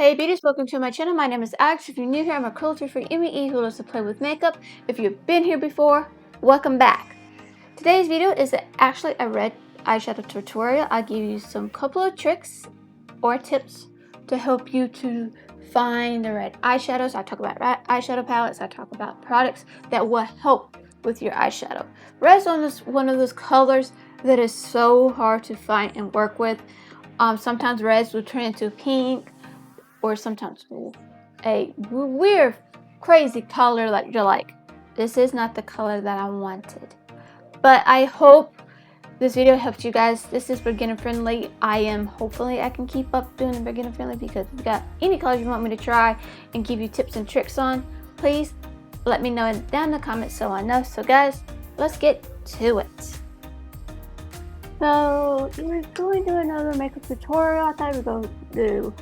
Hey beauties, welcome to my channel. My name is Alex. If you're new here, I'm a cruelty-free ME who loves to play with makeup. If you've been here before, welcome back. Today's video is actually a red eyeshadow tutorial. I'll give you some couple of tricks or tips to help you to find the red eyeshadows. I talk about red eyeshadow palettes. I talk about products that will help with your eyeshadow. Red is one of those colors that is so hard to find and work with. Sometimes reds will turn into pink, or sometimes a weird, crazy color that you're like, this is not the color that I wanted. But I hope this video helps you guys. This is beginner friendly. Hopefully I can keep up doing the beginner friendly, because if you got any colors you want me to try and give you tips and tricks on, please let me know down in the comments so I know. So guys, let's get to it. So we're going to do another makeup tutorial. I thought we'd go do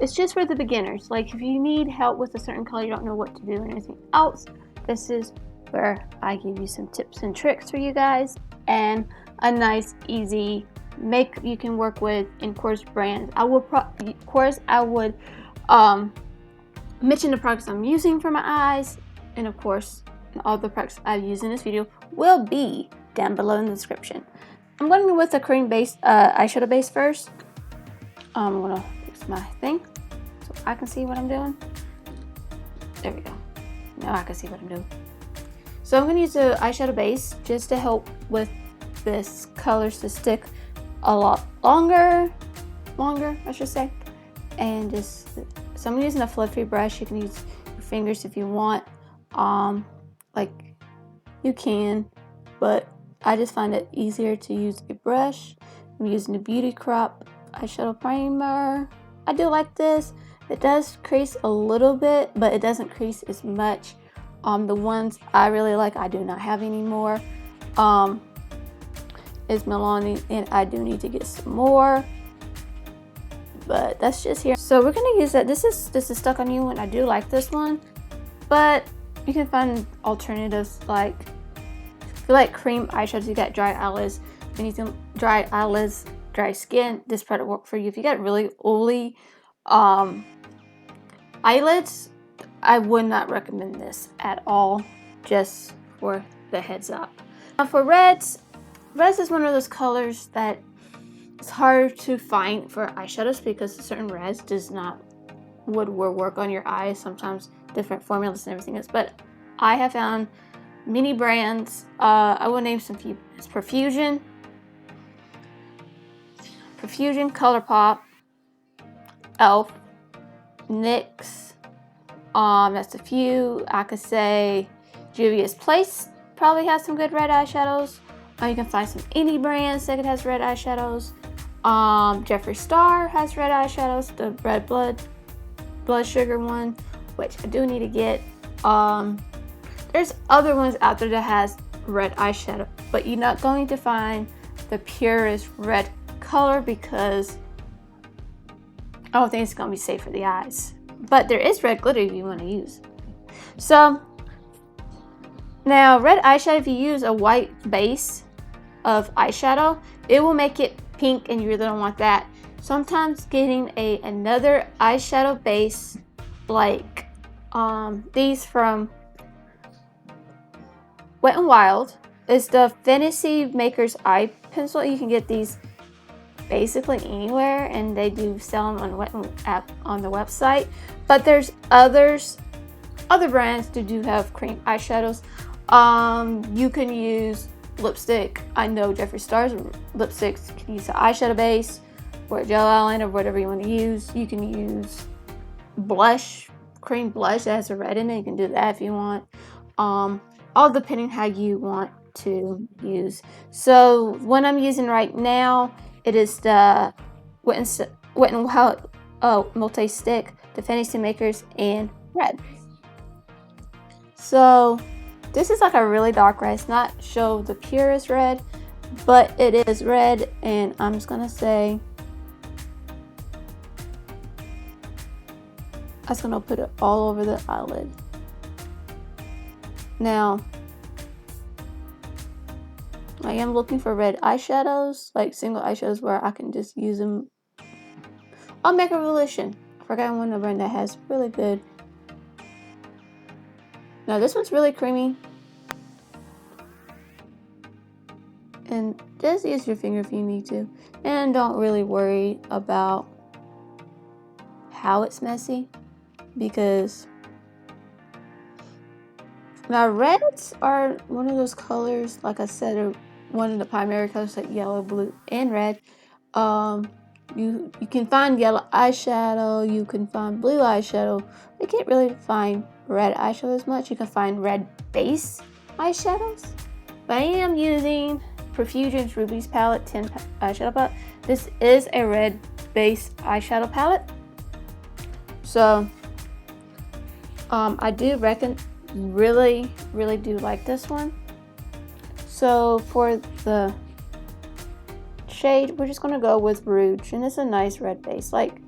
it's just for the beginners. Like if you need help with a certain color, you don't know what to do and anything else, this is where I give you some tips and tricks for you guys, and a nice easy makeup you can work with in course brands. I would mention the products I'm using for my eyes, and of course all the products I use in this video will be down below in the description. I'm going to go with a cream base eyeshadow base first. I'm gonna fix my thing so I can see what I'm doing. There we go. Now I can see what I'm doing. So I'm gonna use the eyeshadow base just to help with this colors to stick a lot longer I should say. And so I'm using a fluffy brush. You can use your fingers if you want. Like you can, but I just find it easier to use a brush. I'm using the Beauty Crop eyeshadow primer. I do like this. It does crease a little bit, but it doesn't crease as much. The ones I really like, I do not have anymore. It's Milani, and I do need to get some more, but that's just here. So we're gonna use that. This is Stuck on You, and I do like this one, but you can find alternatives. Like if you like cream eyeshadows, you got dry eyelids, anything dry eyelids, dry skin, this product will work for you. If you got really oily eyelids, I would not recommend this at all, just for the heads up. Now for reds is one of those colors that it's hard to find for eyeshadows, because certain reds would work on your eyes, sometimes different formulas and everything else. But I have found many brands. I will name some few. It's Profusion, Colourpop, Elf, NYX. That's a few. I could say Juvia's Place probably has some good red eyeshadows. You can find some indie brands that has red eyeshadows. Jeffree Star has red eyeshadows, the red blood sugar one, which I do need to get. There's other ones out there that has red eyeshadow, but you're not going to find the purest red color, because I don't think it's gonna be safe for the eyes. But there is red glitter if you want to use. So now red eyeshadow, if you use a white base of eyeshadow, it will make it pink, and you really don't want that. Sometimes getting another eyeshadow base like these from WetnWild is the Fantasy Makers Eye Pencil. You can get these basically anywhere, and they do sell them on the website. But there's other brands that do have cream eyeshadows. You can use lipstick. I know Jeffree Star's lipsticks. You can use an eyeshadow base or a gel eyeliner, whatever you want to use. You can use blush, cream blush that has a red in it. You can do that if you want. All depending how you want to use. So what I'm using right now, it is the WetnWild Multistick, the Fantasy Makers, and red. So this is like a really dark red. It's not show the purest red, but it is red, and I'm just gonna say I'm just gonna put it all over the eyelid. Now I am looking for red eyeshadows, like single eyeshadows where I can just use them. I'll make a revolution. forgot one of the brand that has really good. Now this one's really creamy. And just use your finger if you need to. And don't really worry about how it's messy, because now reds are one of those colors, like I said, are one of the primary colors, like yellow, blue, and red. You can find yellow eyeshadow, you can find blue eyeshadow. You can't really find red eyeshadow as much. You can find red base eyeshadows. But I am using Profusion's Rubies palette, 10 eyeshadow palette. This is a red base eyeshadow palette. So I do really do like this one. So for the shade, we're just gonna go with Rouge, and it's a nice red base. Like,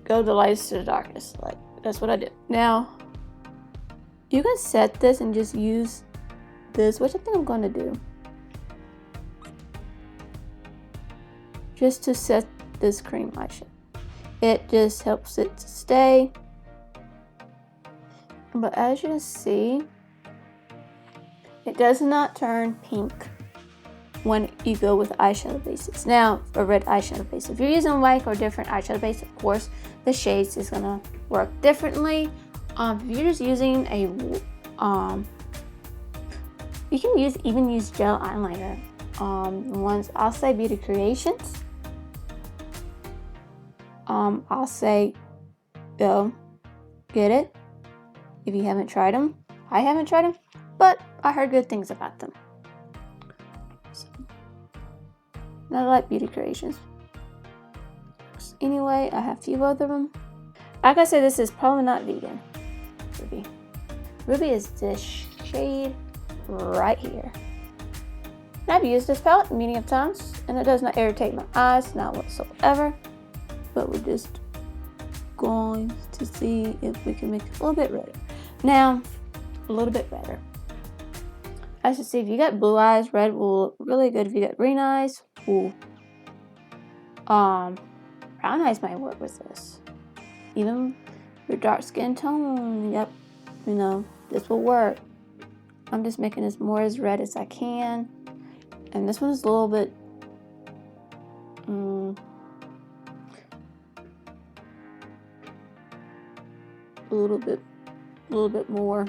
go the lightest to the darkest. Like, that's what I do. Now you can set this and just use this, which I think I'm gonna do, just to set this cream eyeshadow. It just helps it to stay. But as you can see, it does not turn pink when you go with eyeshadow bases. Now, for red eyeshadow base, if you're using white or different eyeshadow base, of course, the shades is gonna work differently. If you're just using a, you can even use gel eyeliner. Ones I'll say Beauty Creations. I'll say go get it if you haven't tried them. I haven't tried them, but I heard good things about them. So, I like Beauty Creations. Anyway, I have a few of them. Like I said, this is probably not vegan. Ruby. Ruby is this shade right here. And I've used this palette many of times, and it does not irritate my eyes, not whatsoever. But we're just going to see if we can make it a little bit redder. Now, a little bit better. As you see, if you got blue eyes, red will look really good. If you got green eyes, ooh. Brown eyes might work with this. Even your dark skin tone, yep, you know, this will work. I'm just making this more as red as I can. And this one's a little bit, a little bit more.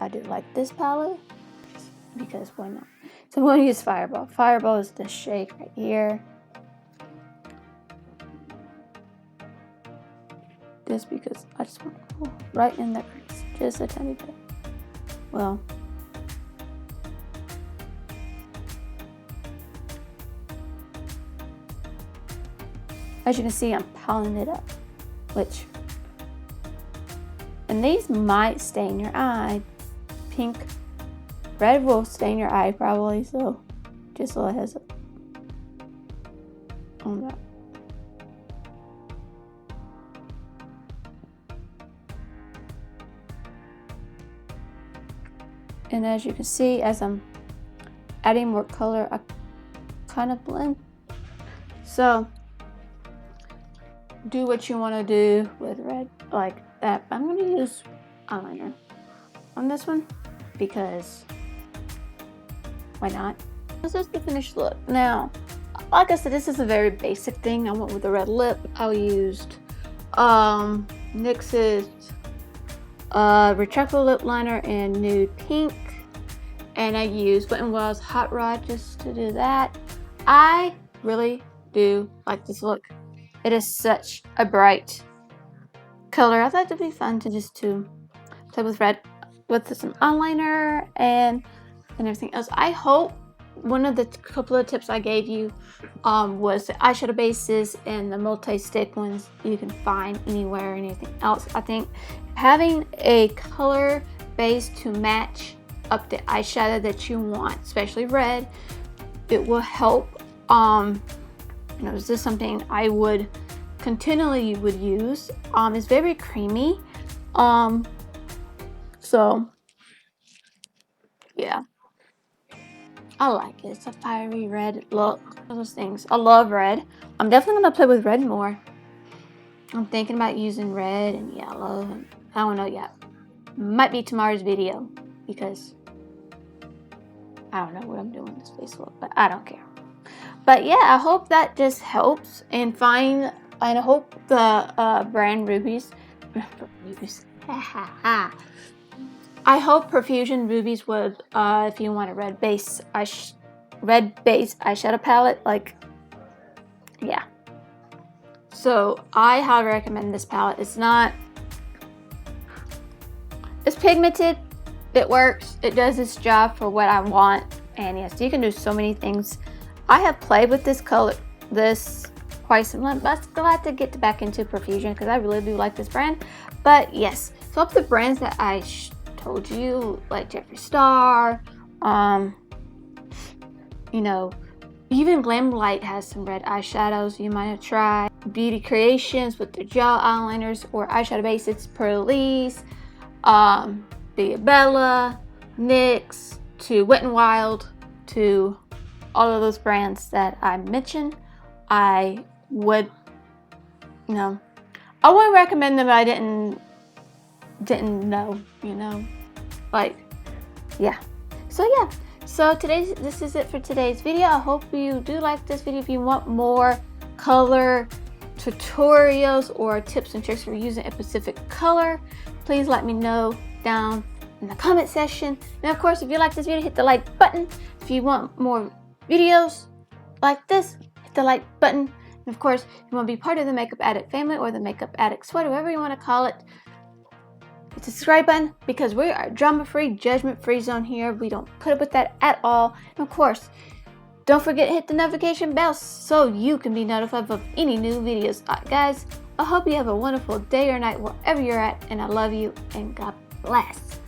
I do like this palette because why not? So I'm going to use Fireball. Fireball is this shade right here. Just because I just want to go right in that crease, just a tiny bit. Well, as you can see, I'm piling it up, which, and these might stain your eye. Pink, red will stain your eye probably, so just a little heads up on that. And as you can see, as I'm adding more color, I kind of blend. So do what you want to do with red like that. I'm going to use eyeliner on this one because why not? This is the finished look. Now, like I said, this is a very basic thing. I went with the red lip. I used NYX's retractable lip liner in nude pink, and I used WetnWild's Hot Rod just to do that. I really do like this look. It is such a bright color. I thought it'd be fun to just to play with red with some eyeliner and everything else. I hope one of the couple of tips I gave you was the eyeshadow bases and the multi-stick ones you can find anywhere or anything else. I think having a color base to match up the eyeshadow that you want, especially red, it will help. You know, is this something I would continually use? It's very creamy. So yeah, I like it. It's a fiery red look. Those things. I love red. I'm definitely gonna play with red more. I'm thinking about using red and yellow. And I don't know yet. Might be tomorrow's video because I don't know what I'm doing this face look, but I don't care. But yeah, I hope that just helps. And I hope the brand Rubies. I hope Profusion Rubies would, if you want a red base eyeshadow palette, like, yeah. So I highly recommend this palette. It's pigmented. It works. It does its job for what I want. And yes, you can do so many things. I have played with this color, quite some, but I'm glad to get back into Profusion because I really do like this brand. But yes, some of the brands that I told you, like Jeffree Star, you know, even Glamlight has some red eyeshadows you might have tried. Beauty Creations with their gel eyeliners or eyeshadow bases, Bebella, NYX, to WetnWild, to all of those brands that I mentioned. I would, I wouldn't recommend them if I didn't know, like, yeah. So yeah, so this is it for today's video. I hope you do like this video. If you want more color tutorials or tips and tricks for using a specific color, please let me know down in the comment section. And of course, if you like this video, hit the like button. If you want more videos like this, hit the like button. And of course, if you want to be part of the Makeup Addict family or the Makeup Addict sweat, whatever you want to call it, hit the subscribe button, because we are drama-free, judgment-free zone here. We don't put up with that at all. And of course, don't forget to hit the notification bell so you can be notified of any new videos. Guys, I hope you have a wonderful day or night wherever you're at, and I love you, and God bless.